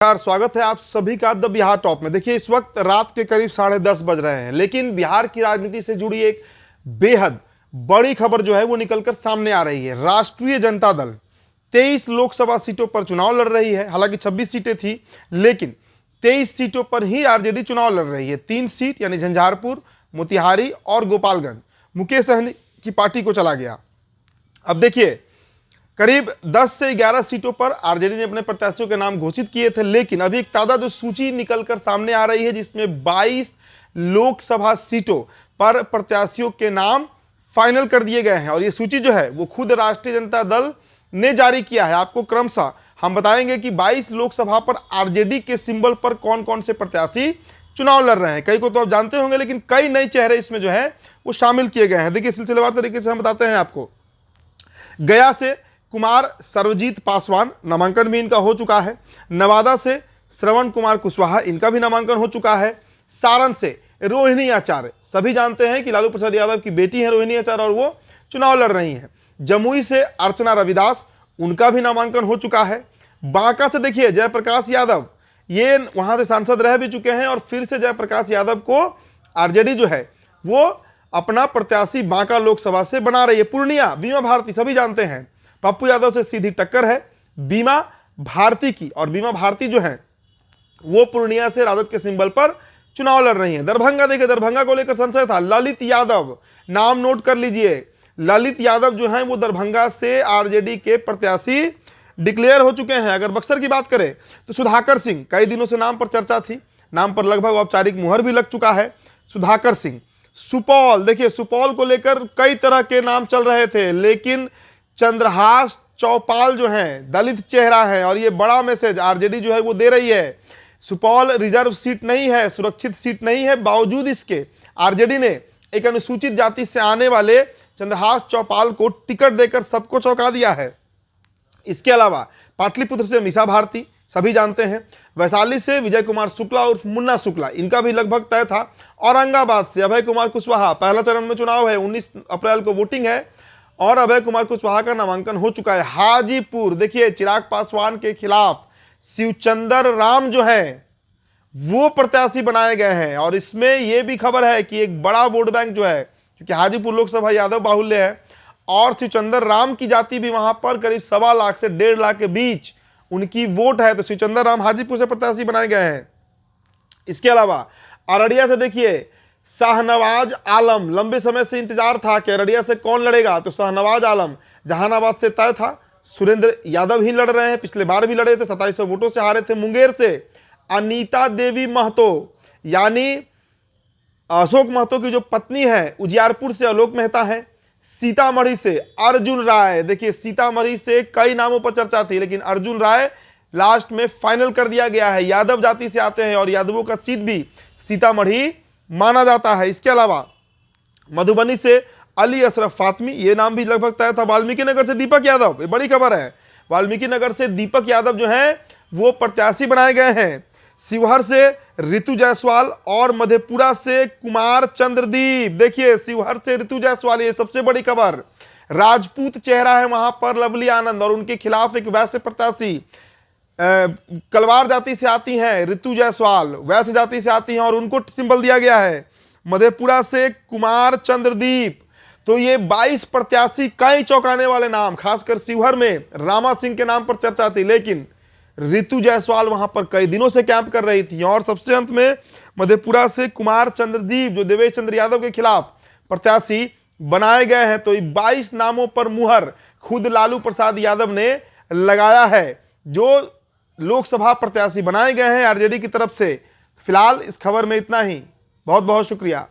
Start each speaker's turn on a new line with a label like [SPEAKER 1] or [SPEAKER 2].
[SPEAKER 1] स्वागत है आप सभी का द बिहार टॉप में। देखिए इस वक्त रात के करीब 10:30 बज रहे हैं, लेकिन बिहार की राजनीति से जुड़ी एक बेहद बड़ी खबर जो है वो निकलकर सामने आ रही है। राष्ट्रीय जनता दल 23 लोकसभा सीटों पर चुनाव लड़ रही है। हालांकि 26 सीटें थी, लेकिन 23 सीटों पर ही आरजेडी चुनाव लड़ रही है। 3 सीट यानी झंझारपुर, मोतिहारी और गोपालगंज मुकेश सहनी की पार्टी को चला गया। अब देखिए करीब 10 से 11 सीटों पर आरजेडी ने अपने प्रत्याशियों के नाम घोषित किए थे, लेकिन अभी एक ताज़ा जो सूची निकलकर सामने आ रही है जिसमें 22 लोकसभा सीटों पर प्रत्याशियों के नाम फाइनल कर दिए गए हैं। और ये सूची जो है वो खुद राष्ट्रीय जनता दल ने जारी किया है। आपको क्रमशः हम बताएंगे कि 22 लोकसभा पर आरजेडी के सिंबल पर कौन कौन से प्रत्याशी चुनाव लड़ रहे हैं। कई को तो आप जानते होंगे, लेकिन कई नए चेहरे इसमें जो है वो शामिल किए गए हैं। देखिए सिलसिलेवार तरीके से हम बताते हैं आपको। गया से कुमार सर्वजीत पासवान, नामांकन भी इनका हो चुका है। नवादा से श्रवण कुमार कुशवाहा, इनका भी नामांकन हो चुका है। सारण से रोहिणी आचार्य, सभी जानते हैं कि लालू प्रसाद यादव की बेटी है रोहिणी आचार्य और वो चुनाव लड़ रही हैं। जमुई से अर्चना रविदास, उनका भी नामांकन हो चुका है। बांका से देखिए जयप्रकाश यादव, ये वहां से सांसद रह भी चुके हैं और फिर से जयप्रकाश यादव को आरजेडी जो है वो अपना प्रत्याशी बांका लोकसभा से बना रही है। पूर्णिया बीमा भारती, सभी जानते हैं पप्पू यादव से सीधी टक्कर है बीमा भारती की, और बीमा भारती जो है वो पूर्णिया से राजद के सिंबल पर चुनाव लड़ रही है। दरभंगा देखिए, दरभंगा को लेकर संशय था। ललित यादव, नाम नोट कर लीजिए, ललित यादव जो है वो दरभंगा से आरजेडी के प्रत्याशी डिक्लेयर हो चुके हैं। अगर बक्सर की बात करें तो सुधाकर सिंह, कई दिनों से नाम पर चर्चा थी, नाम पर लगभग औपचारिक मुहर भी लग चुका है। सुधाकर सिंह। सुपौल देखिए, सुपौल को लेकर कई तरह के नाम चल रहे थे, लेकिन चंद्रहास चौपाल जो हैं दलित चेहरा है और ये बड़ा मैसेज आरजेडी जो है वो दे रही है। सुपौल रिजर्व सीट नहीं है, सुरक्षित सीट नहीं है, बावजूद इसके आरजेडी ने एक अनुसूचित जाति से आने वाले चंद्रहास चौपाल को टिकट देकर सबको चौंका दिया है। इसके अलावा पाटलिपुत्र से मीसा भारती, सभी जानते हैं। वैशाली से विजय कुमार शुक्ला और मुन्ना शुक्ला, इनका भी लगभग तय था। औरंगाबाद से अभय कुमार कुशवाहा, पहला चरण में चुनाव है, 19 अप्रैल को वोटिंग है और अभय कुमार कुशवाहा का नामांकन हो चुका है। हाजीपुर देखिए, चिराग पासवान के खिलाफ शिवचंद्र राम जो है वो प्रत्याशी बनाए गए हैं। और इसमें यह भी खबर है कि एक बड़ा वोट बैंक जो है, क्योंकि हाजीपुर लोकसभा यादव बाहुल्य है और शिवचंद्र राम की जाति भी वहां पर करीब 1.25 लाख से 1.5 लाख के बीच उनकी वोट है, तो शिवचंद्र राम हाजीपुर से प्रत्याशी बनाए गए हैं। इसके अलावा अररिया से देखिए शाहनवाज आलम, लंबे समय से इंतजार था कि अररिया से कौन लड़ेगा, तो शाहनवाज आलम जहानाबाद से तय था। सुरेंद्र यादव ही लड़ रहे हैं, पिछले बार भी लड़े थे, 2700 वोटों से हारे थे। मुंगेर से अनीता देवी महतो, यानी अशोक महतो की जो पत्नी है, उजियारपुर से आलोक मेहता है। सीतामढ़ी से अर्जुन राय, देखिए सीतामढ़ी से कई नामों पर चर्चा थी, लेकिन अर्जुन राय लास्ट में फाइनल कर दिया गया है। यादव जाति से आते हैं और यादवों का सीट भी सीतामढ़ी माना जाता है। इसके अलावा मधुबनी से अली अशरफ फातमी, ये नाम भी लगभग तय था। वाल्मीकि नगर से दीपक यादव, ये बड़ी खबर है, वाल्मीकि नगर से दीपक यादव जो हैं वो प्रत्याशी बनाए गए हैं। शिवहर से ऋतु जायसवाल और मधेपुरा से कुमार चंद्रदीप, देखिए शिवहर से ऋतु जायसवाल, ये सबसे बड़ी खबर। राजपूत चेहरा है वहां पर लवली आनंद और उनके खिलाफ एक वैश्य प्रत्याशी कलवार जाति से आती हैं ऋतु जायसवाल, वैश्य जाति से आती हैं और उनको सिंबल दिया गया है। मधेपुरा से कुमार चंद्रदीप। तो ये 22 प्रत्याशी, कई चौंकाने वाले नाम, खासकर शिवहर में रामा सिंह के नाम पर चर्चा थी, लेकिन ऋतु जायसवाल वहां पर कई दिनों से कैंप कर रही थी। और सबसे अंत में मधेपुरा से कुमार चंद्रदीप जो देवेश चंद्र यादव के खिलाफ प्रत्याशी बनाए गए हैं। तो 22 नामों पर मुहर खुद लालू प्रसाद यादव ने लगाया है, जो लोकसभा प्रत्याशी बनाए गए हैं आरजेडी की तरफ से। फिलहाल इस खबर में इतना ही। बहुत बहुत शुक्रिया।